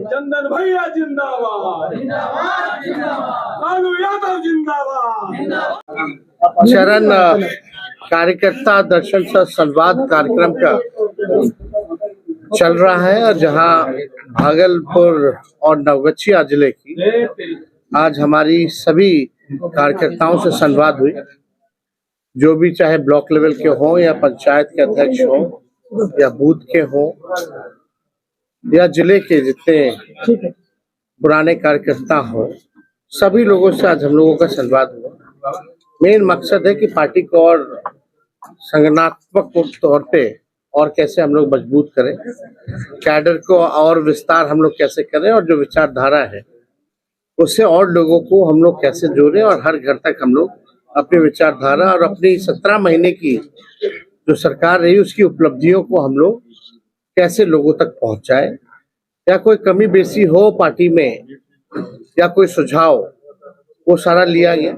चंदन भैया जिंदाबाद, लालू यादव जिंदाबाद। चरण कार्यकर्ता दर्शन से संवाद कार्यक्रम का चल रहा है और जहां भागलपुर और नवगछिया जिले की आज हमारी सभी कार्यकर्ताओं से संवाद हुई, जो भी चाहे ब्लॉक लेवल के हों या पंचायत के अध्यक्ष हों या बूथ के हों या जिले के जितने पुराने कार्यकर्ता हों, सभी लोगों से आज हम लोगों का संवाद हुआ। मेन मकसद है कि पार्टी को और संगठनात्मक तौर पे और कैसे हम लोग मजबूत करें, कैडर को और विस्तार हम लोग कैसे करें और जो विचारधारा है उससे और लोगों को हम लोग कैसे जोड़ें और हर घर तक हम लोग अपनी विचारधारा और अपनी 17 महीने की जो सरकार रही उसकी उपलब्धियों को हम लोग कैसे लोगों तक पहुंचाए, या कोई कमी बेसी हो पार्टी में या कोई सुझाव, वो सारा लिया गया।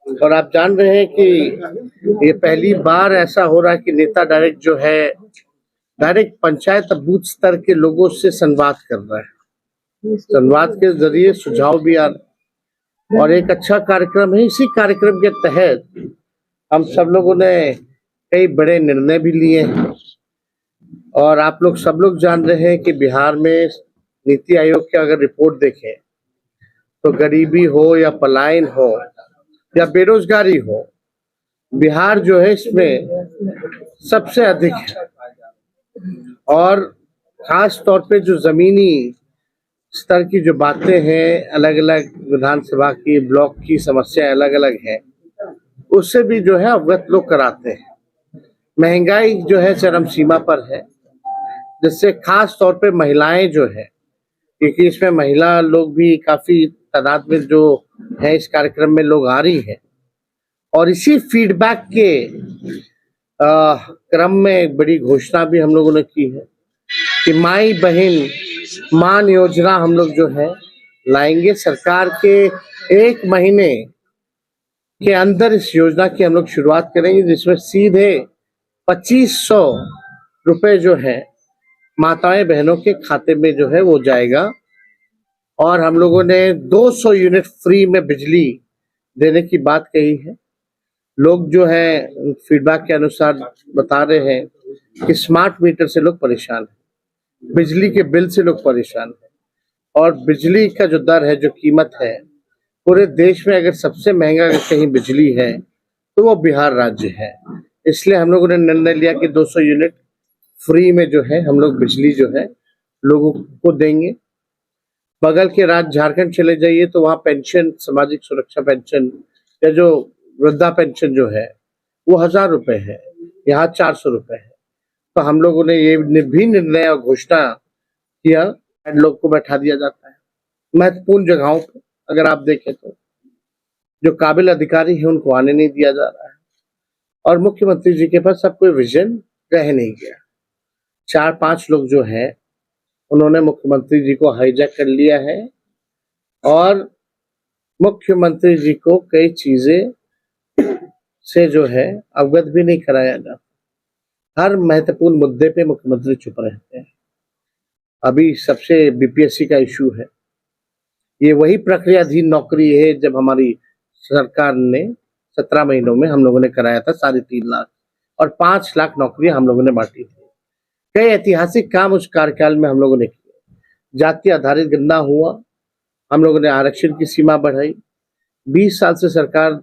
और आप जान रहे हैं कि ये पहली बार ऐसा हो रहा है कि नेता डायरेक्ट जो है डायरेक्ट पंचायत बूथ स्तर के लोगों से संवाद कर रहा है, संवाद के जरिए सुझाव भी आ रहे और एक अच्छा कार्यक्रम है। इसी कार्यक्रम के तहत हम सब लोगों ने कई बड़े निर्णय भी लिए हैं और आप लोग सब लोग जान रहे हैं कि बिहार में नीति आयोग की अगर रिपोर्ट देखें तो गरीबी हो या पलायन हो या बेरोजगारी हो, बिहार जो है इसमें सबसे अधिक है। और खास तौर पे जो जमीनी स्तर की जो बातें हैं, अलग अलग विधानसभा की ब्लॉक की समस्याएं अलग अलग है, उससे भी जो है अवगत लोग कराते हैं। महंगाई जो है चरम सीमा पर है, जिससे खास तौर पे महिलाएं जो है, क्योंकि इसमें महिला लोग भी काफी तादाद में जो है इस कार्यक्रम में लोग आ रही है, और इसी फीडबैक के क्रम में एक बड़ी घोषणा भी हम लोगों ने की है कि माई बहन मान योजना हम लोग जो है लाएंगे। सरकार के 1 महीने के अंदर इस योजना की हम लोग शुरुआत करेंगे, जिसमें सीधे 2500 रुपए जो है माताएं बहनों के खाते में जो है वो जाएगा। और हम लोगों ने 200 यूनिट फ्री में बिजली देने की बात कही है। लोग जो है फीडबैक के अनुसार बता रहे हैं कि स्मार्ट मीटर से लोग परेशान हैं, बिजली के बिल से लोग परेशान हैं, और बिजली का जो दर है, जो कीमत है, पूरे देश में अगर सबसे महंगा कहीं बिजली है तो वो बिहार राज्य है। इसलिए हम लोगों ने निर्णय लिया कि 200 यूनिट फ्री में जो है हम लोग बिजली जो है लोगों को देंगे। बगल के राज्य झारखंड चले जाइए तो वहाँ पेंशन, सामाजिक सुरक्षा पेंशन या जो वृद्धा पेंशन जो है वो 1000 रुपए है, यहाँ 400 रुपए है। तो हम लोगों ने ये भी निर्णय और घोषणा किया, लोग को बैठा दिया जाता है महत्वपूर्ण जगहों पर। अगर आप देखें तो जो काबिल अधिकारी है उनको आने नहीं दिया जा रहा है, और मुख्यमंत्री जी के पास सब कोई विजन रह नहीं गया। 4-5 लोग जो है उन्होंने मुख्यमंत्री जी को हाईजैक कर लिया है और मुख्यमंत्री जी को कई चीजें से जो है अवगत भी नहीं कराया जाता। हर महत्वपूर्ण मुद्दे पे मुख्यमंत्री चुप रहते हैं। अभी सबसे बीपीएससी का इशू है, ये वही प्रक्रियाधीन नौकरी है जब हमारी सरकार ने 17 महीनों में हम लोगों ने कराया था 3.5 लाख, और 5 लाख नौकरियां हम लोगों ने बांटी थी। कई ऐतिहासिक काम उस कार्यकाल में हम लोगों ने किए। जाति आधारित गणना हुआ, हम लोगों ने आरक्षण की सीमा बढ़ाई। 20 साल से सरकार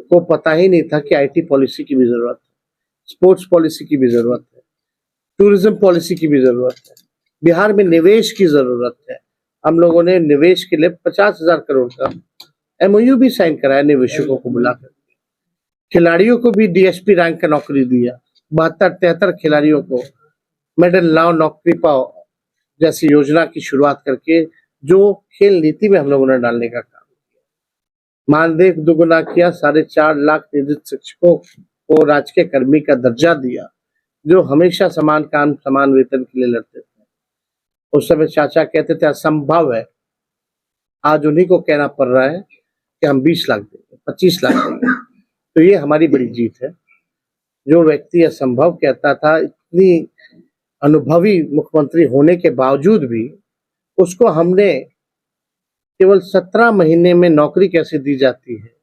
को पता ही नहीं था कि आईटी पॉलिसी की भी जरूरत है, स्पोर्ट्स पॉलिसी की भी जरूरत है, टूरिज्म पॉलिसी की भी जरूरत है, बिहार में निवेश की जरूरत है। हम लोगों ने निवेश के लिए 50,000 करोड़ का एमओयू भी साइन कराया निवेशकों को बुलाकर। खिलाड़ियों को भी डीएसपी रैंक का नौकरी दिया, 72-73 खिलाड़ियों को मेडल लाओ नौकरी पाओ जैसी योजना की शुरुआत करके जो खेल नीति में हम लोगों ने डालने का काम किया। मानदेय दुगुना किया, 4.5 लाख नियोजित शिक्षकों को राजकीय कर्मी का दर्जा दिया, जो हमेशा समान काम समान वेतन के लिए लड़ते थे। उस समय चाचा कहते थे असंभव है, आज उन्हीं को कहना पड़ रहा है कि हम 20 लाख देंगे, 25 लाख देंगे, तो ये हमारी बड़ी जीत है। जो व्यक्ति असंभव कहता था, इतनी अनुभवी मुख्यमंत्री होने के बावजूद भी उसको हमने केवल 17 महीने में नौकरी कैसे दी जाती है,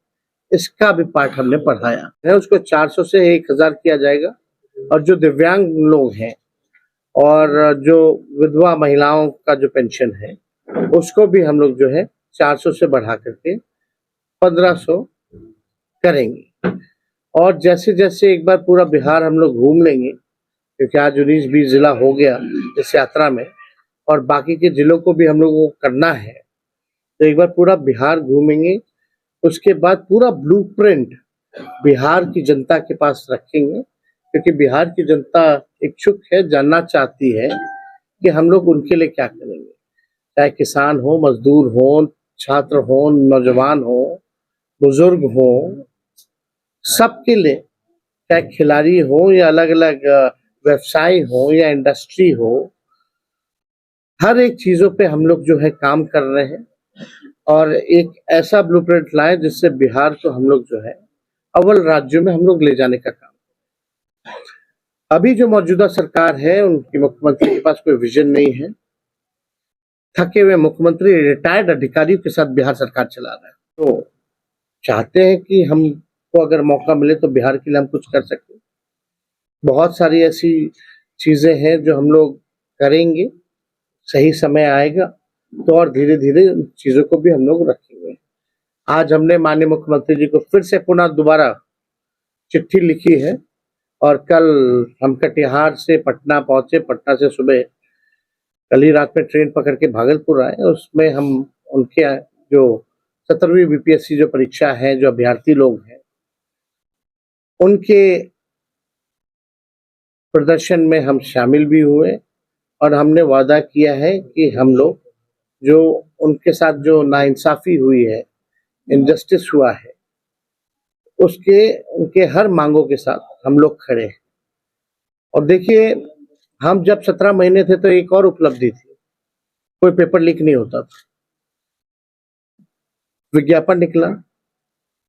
इसका भी पाठ हमने पढ़ाया है। उसको 400 से 1000 किया जाएगा, और जो दिव्यांग लोग हैं और जो विधवा महिलाओं का जो पेंशन है उसको भी हम लोग जो है 400 से बढ़ा करके 1500 करेंगे। और जैसे जैसे एक बार पूरा बिहार हम लोग घूम लेंगे, क्योंकि आज 19-20 जिला हो गया इस यात्रा में, और बाकी के जिलों को भी हम लोगों को करना है, तो एक बार पूरा बिहार घूमेंगे। उसके बाद पूरा ब्लूप्रिंट बिहार की जनता के पास रखेंगे, क्योंकि बिहार की जनता इच्छुक है, जानना चाहती है कि हम लोग उनके लिए क्या करेंगे। चाहे किसान हो, मजदूर हो, छात्र हो, नौजवान हो, बुजुर्ग हो, सबके लिए, चाहे खिलाड़ी हो या अलग अलग व्यवसाय हो या इंडस्ट्री हो, हर एक चीजों पे हम लोग जो है काम कर रहे हैं, और एक ऐसा ब्लूप्रिंट लाए जिससे बिहार को हम लोग जो है अव्वल राज्यों में हम लोग ले जाने का काम। अभी जो मौजूदा सरकार है, उनकी मुख्यमंत्री के पास कोई विजन नहीं है। थके हुए मुख्यमंत्री रिटायर्ड अधिकारियों के साथ बिहार सरकार चला रहा है। तो चाहते हैं कि हमको अगर मौका मिले तो बिहार के लिए हम कुछ कर सकें। बहुत सारी ऐसी चीजें हैं जो हम लोग करेंगे, सही समय आएगा तो और धीरे धीरे चीजों को भी हम लोग रखेंगे। आज हमने माननीय मुख्यमंत्री जी को फिर से पुनः दोबारा चिट्ठी लिखी है, और कल हम कटिहार से पटना पहुंचे। पटना से सुबह कल ही रात में ट्रेन पकड़ के भागलपुर आए। उसमें हम उनके जो 17वीं बीपीएससी जो परीक्षा है, जो अभ्यर्थी लोग हैं, उनके प्रदर्शन में हम शामिल भी हुए, और हमने वादा किया है कि हम लोग जो उनके साथ जो नाइंसाफी हुई है, इनजस्टिस हुआ है, उसके उनके हर मांगों के साथ हम लोग खड़े हैं। और देखिए, हम जब 17 महीने थे तो एक और उपलब्धि थी, कोई पेपर लीक नहीं होता था। विज्ञापन निकला,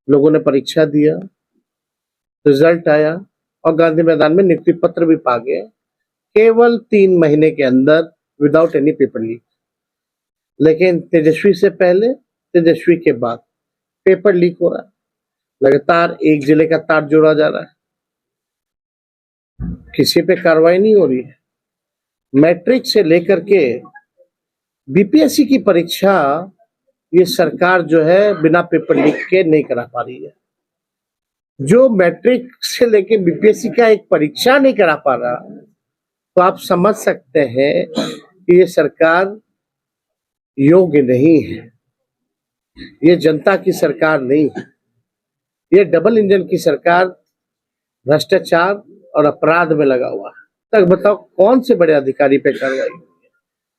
लोगों ने परीक्षा दिया, रिजल्ट आया, और गांधी मैदान में नियुक्ति पत्र भी पा गए, केवल 3 महीने के अंदर, विदाउट एनी पेपर लीक। लेकिन तेजस्वी से पहले, तेजस्वी के बाद पेपर लीक हो रहा है। लगातार एक जिले का तार जोड़ा जा रहा है, किसी पे कार्रवाई नहीं हो रही है। मैट्रिक से लेकर के बीपीएससी की परीक्षा ये सरकार जो है बिना पेपर लीक के नहीं करा पा रही है। जो मैट्रिक से लेकर बीपीएससी का एक परीक्षा नहीं करा पा रहा, तो आप समझ सकते हैं कि ये सरकार योग्य नहीं है, ये जनता की सरकार नहीं है। ये डबल इंजन की सरकार भ्रष्टाचार और अपराध में लगा हुआ है। तक बताओ कौन से बड़े अधिकारी पे कार्रवाई हुई है,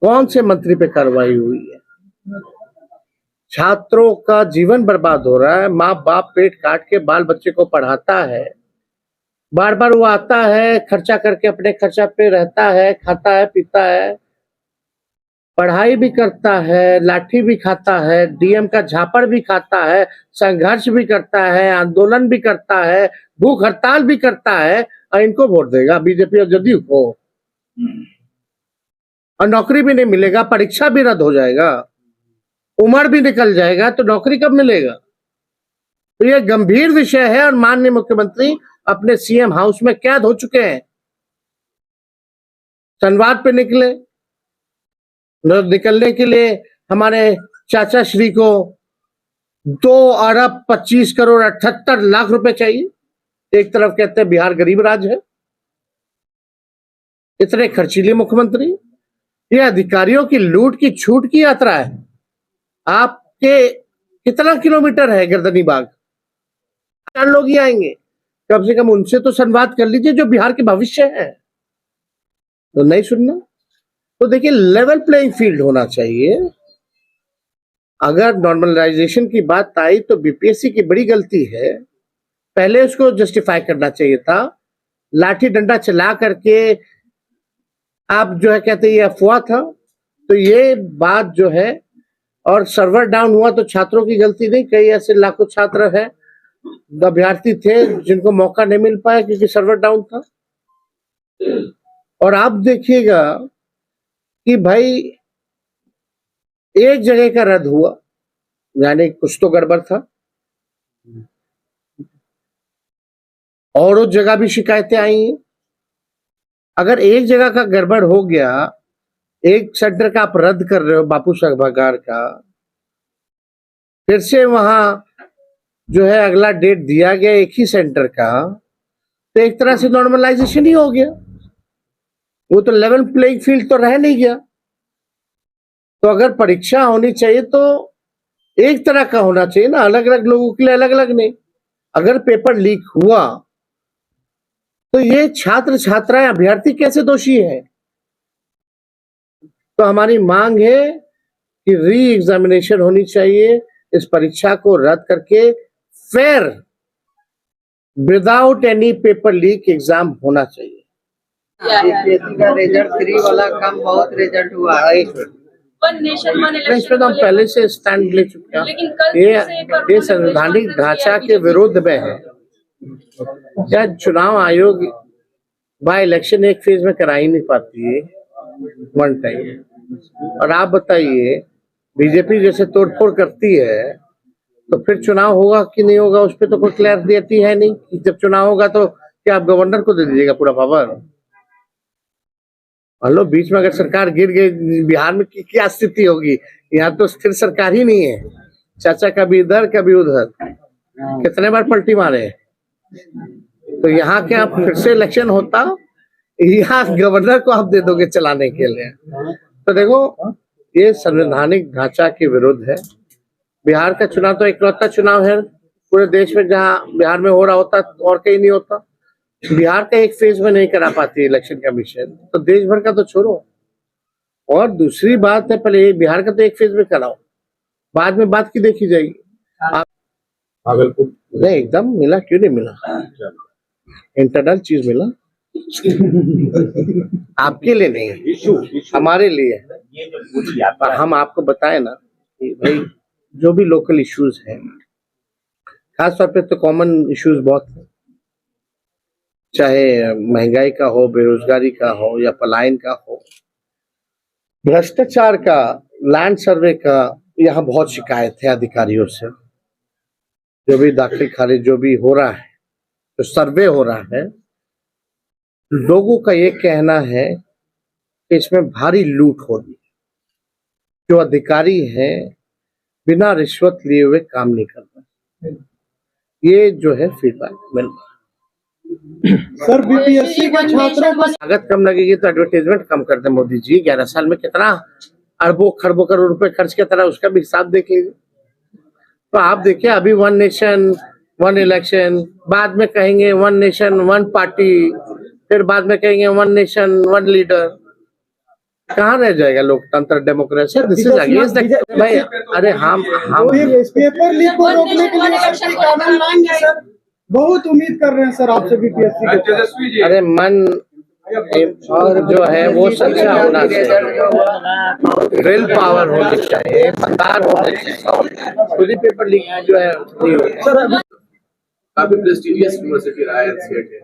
कौन से मंत्री पे कार्रवाई हुई है। छात्रों का जीवन बर्बाद हो रहा है। माँ बाप पेट काट के बाल बच्चे को पढ़ाता है, बार बार वो आता है, खर्चा करके अपने खर्चा पे रहता है, खाता है, पीता है, पढ़ाई भी करता है, लाठी भी खाता है, डीएम का झापड़ भी खाता है, संघर्ष भी करता है, आंदोलन भी करता है, भूख हड़ताल भी करता है, और इनको वोट देगा बीजेपी और जदयू को, और नौकरी भी नहीं मिलेगा, परीक्षा भी रद्द हो जाएगा, उम्र भी निकल जाएगा, तो नौकरी कब मिलेगा। तो यह गंभीर विषय है, और माननीय मुख्यमंत्री अपने सीएम हाउस में कैद हो चुके हैं। संवाद पे निकलने के लिए हमारे चाचा श्री को 2,25,78,00,000 रुपए चाहिए। एक तरफ कहते हैं बिहार गरीब राज्य है, इतने खर्चीले मुख्यमंत्री। ये अधिकारियों की लूट की छूट की यात्रा है। आपके कितना किलोमीटर है गर्दनी बाग, 4 लोग ही आएंगे, कम से कम उनसे तो संवाद कर लीजिए जो बिहार के भविष्य है। तो नहीं सुनना। तो देखिए, लेवल प्लेइंग फील्ड होना चाहिए। अगर नॉर्मलाइजेशन की बात आई तो बीपीएससी की बड़ी गलती है, पहले उसको जस्टिफाई करना चाहिए था। लाठी डंडा चला करके आप जो है कहते ये अफवाह था, तो ये बात जो है, और सर्वर डाउन हुआ तो छात्रों की गलती नहीं, कई ऐसे लाखों छात्र हैं अभ्यर्थी थे जिनको मौका नहीं मिल पाया क्योंकि सर्वर डाउन था। और आप देखिएगा कि भाई एक जगह का रद्द हुआ, यानी कुछ तो गड़बड़ था, और उस जगह भी शिकायतें आई हैं। अगर एक जगह का गड़बड़ हो गया, एक सेंटर का आप रद्द कर रहे हो बापू सभागार का, फिर से वहां जो है अगला डेट दिया गया एक ही सेंटर का, तो एक तरह से नॉर्मलाइजेशन ही हो गया। वो तो लेवल प्लेइंग फील्ड तो रह नहीं गया। तो अगर परीक्षा होनी चाहिए तो एक तरह का होना चाहिए ना, अलग अलग लोगों के लिए अलग अलग नहीं। अगर पेपर लीक हुआ तो ये छात्र छात्राएं अभ्यर्थी कैसे दोषी है? तो हमारी मांग है कि री एग्जामिनेशन होनी चाहिए, इस परीक्षा को रद्द करके fair without any paper leak exam होना चाहिए। बीपीएससी का रिजल्ट 3 वाला कम बहुत रिजल्ट हुआ है। वन नेशन वन इस पे इलेक्शन तो हम पहले से स्टैंड ले चुके लेकिन हैं। कल ये से एक बार ये उन्होंने संवैधानिक प्रेस कॉन्फ्रेंस ढांचा किया के है। विरोध में है। क्या चुनाव आयोग बाय इलेक्शन एक फेज में करा ही नहीं पाती है वन टाइम? और आप बताइए, बीजेपी जैसे तोड़फोड़ करती है तो फिर चुनाव होगा कि नहीं होगा उस पर तो कोई क्लैरिटी है नहीं कि जब चुनाव होगा तो क्या आप गवर्नर को दे दीजिएगा पूरा पावर? मान लो बीच में अगर सरकार गिर गई, बिहार में क्या स्थिति होगी? यहाँ तो स्थिर सरकार ही नहीं है। चाचा कभी इधर कभी उधर, कितने बार पलटी मारे। तो यहाँ क्या फिर से इलेक्शन होता, यहाँ गवर्नर को आप दे दोगे चलाने के लिए? तो देखो, ये संवैधानिक ढांचा के विरुद्ध है। बिहार का चुनाव तो इकलौता चुनाव है पूरे देश में जहाँ बिहार में हो रहा होता और कहीं नहीं होता। बिहार का एक फेज में नहीं करा पाती इलेक्शन कमीशन, तो देश भर का तो छोड़ो। और दूसरी बात है, पहले बिहार का तो एक फेज में कराओ, बाद में बात की देखी जाएगी। भागलपुर नहीं, एकदम मिला क्यों नहीं मिला? इंटरनल चीज मिला आपके लिए नहीं, हमारे लिए। पर हम आपको बताए ना कि भाई जो भी लोकल इश्यूज हैं, खासतौर पे तो कॉमन इश्यूज बहुत हैं, चाहे महंगाई का हो, बेरोजगारी का हो, या पलायन का हो, भ्रष्टाचार का, लैंड सर्वे का। यहाँ बहुत शिकायत है अधिकारियों से। जो भी दाखिल खारिज जो भी हो रहा है, जो सर्वे हो रहा है, लोगों का ये कहना है कि इसमें भारी लूट हो रही है। जो अधिकारी हैं बिना रिश्वत लिए हुए काम नहीं कर रहे। ये जो है फीडबैक मिल रहा है। सर बीपीएससी के छात्रों को लागत कम लगेगी तो एडवर्टाइजमेंट कम कर दे मोदी जी। 11 साल में कितना अरबों खरबों करोड़ रुपए खर्च किया था, उसका भी हिसाब देख लीजिए। तो आप देखिए, अभी वन नेशन वन इलेक्शन, बाद में कहेंगे वन नेशन वन पार्टी, फिर बाद में कहेंगे वन नेशन वन लीडर। कहाँ रह जाएगा लोकतंत्र, डेमोक्रेसी? दिस इज अगेंस्ट भाई। अरे हम पेपर लीक को रोकने के लिए सर कानून लाएंगे सर। बहुत उम्मीद कर रहे हैं सर आपसे बीपीएससी के। तेजस्वी जी, अरे मन और जो है वो सच्चा होना चाहिए, विल पावर होनी चाहिए, पतार होनी चाहिए। खुद ही पेपर लीक जो है नहीं होगा। काफी प्रेस्टिजियस यूनिवर्सिटी रहा है एनसीईआरटी,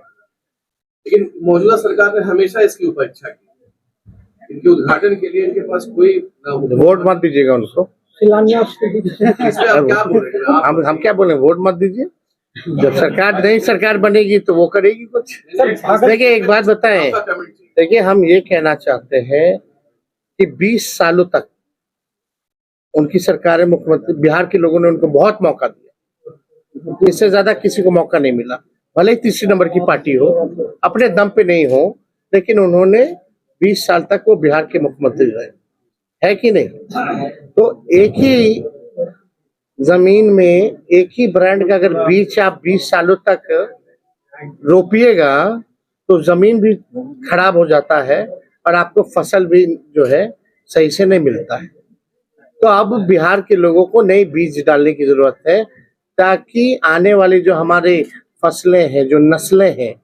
लेकिन मौजूदा सरकार ने हमेशा इसकी उपेक्षा की। इनके उद्घाटन के लिए इनके पास कोई वोट मत दीजिएगा उनको। शिलान्यास इस पे आप क्या बोल रहे हैं? आप हम क्या बोले, वोट मत दीजिए। जब सरकार नई सरकार बनेगी तो वो करेगी कुछ। देखिए एक बात बताएं, आपका कमेंट चाहिए। देखिए हम ये कहना चाहते हैं कि 20 सालों तक उनकी सरकार, मुख्यमंत्री बिहार के लोगों ने उनको बहुत मौका दिया, इससे ज्यादा किसी को मौका नहीं मिला। भले ही तीसरी नंबर की पार्टी हो, अपने दम पे नहीं हो, लेकिन उन्होंने 20 साल तक वो बिहार के मुख्यमंत्री रहे, है कि नहीं? तो एक ही जमीन में एक ही ब्रांड का अगर बीज आप 20 सालों तक रोपिएगा तो जमीन भी खराब हो जाता है और आपको फसल भी जो है सही से नहीं मिलता है। तो अब बिहार के लोगों को नई बीज डालने की जरूरत है, ताकि आने वाली जो हमारे फसलें हैं, जो नस्लें हैं,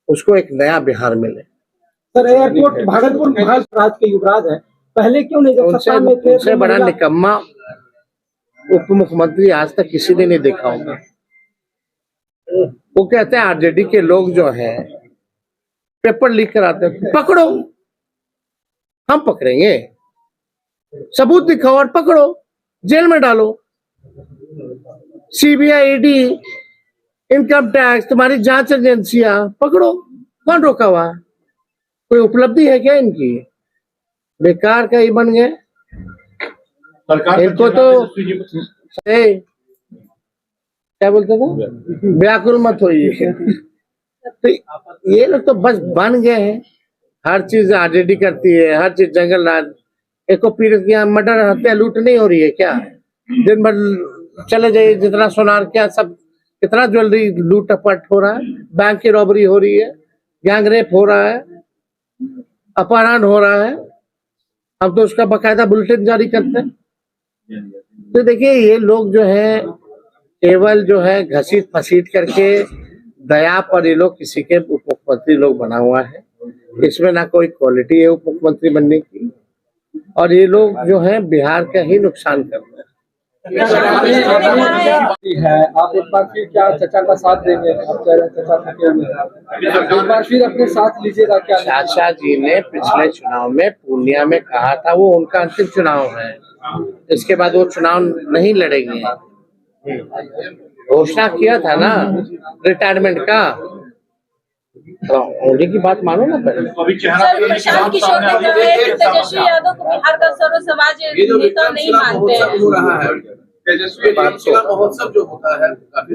उसको एक नया बिहार मिले। सर एयरपोर्ट भागलपुर राज के युवराज है, पहले क्यों नहीं जब सत्ता में थे? उनसे बड़ा निकम्मा उप मुख्यमंत्री आज तक किसी ने नहीं देखा होगा। वो कहते हैं आरजेडी के लोग जो हैं पेपर लीक कराते हैं, पकड़ो, हम पकड़ेंगे, सबूत दिखाओ और पकड़ो, जेल में डालो। सीबीआई, ईडी, इनकम टैक्स, तुम्हारी जांच एजेंसियां पकड़ो, कौन रोका हुआ? कोई उपलब्धि है क्या इनकी? बेकार का ही बन गए सरकार इनको तो। क्या बोलते थे, व्याकुल मत होइए। तो ये लोग तो बस बन गए हैं, हर चीज आरजेडी करती है, हर चीज जंगल राज। एको पीड़ित की मर्डर, हत्या, लूट नहीं हो रही है क्या? दिन भर चले जाइए, जितना सोनार क्या सब, कितना ज्वेलरी लूट टपट हो रहा है, बैंक की रॉबरी हो रही है, गैंग रेप हो रहा है, अपहरण हो रहा है। हम तो उसका बकायदा बुलेटिन जारी करते हैं। तो देखिए ये लोग जो है केवल जो है घसीट फसीट करके दया पर ये लोग किसी के उप मुख्यमंत्री लोग बना हुआ है। इसमें ना कोई क्वालिटी है उप मुख्यमंत्री बनने की, और ये लोग जो है बिहार का ही नुकसान कर रहे हैं। है आप एक बार फिर क्या चाचा का साथ देंगे? आप कह रहे हैं चाचा थके हुए हैं, एक बार फिर अपने साथ लीजिएगा क्या? चाचा जी ने पिछले चुनाव में पूर्णिया में कहा था वो उनका अंतिम चुनाव है, इसके बाद वो चुनाव नहीं लड़ेंगे। घोषणा किया था ना रिटायरमेंट का, तो उन्हीं की बात मानो ना पहले। अभी चेहरा सर, प्रशांत किशोर ने कहा है कि तेजस्वी यादव को बिहार का सर्वसमाज ये जो नेता नहीं विक्रमशिला मानते महोत्सव हैं। हो रहा है, तेजस्वी महोत्सव जो होता है काफी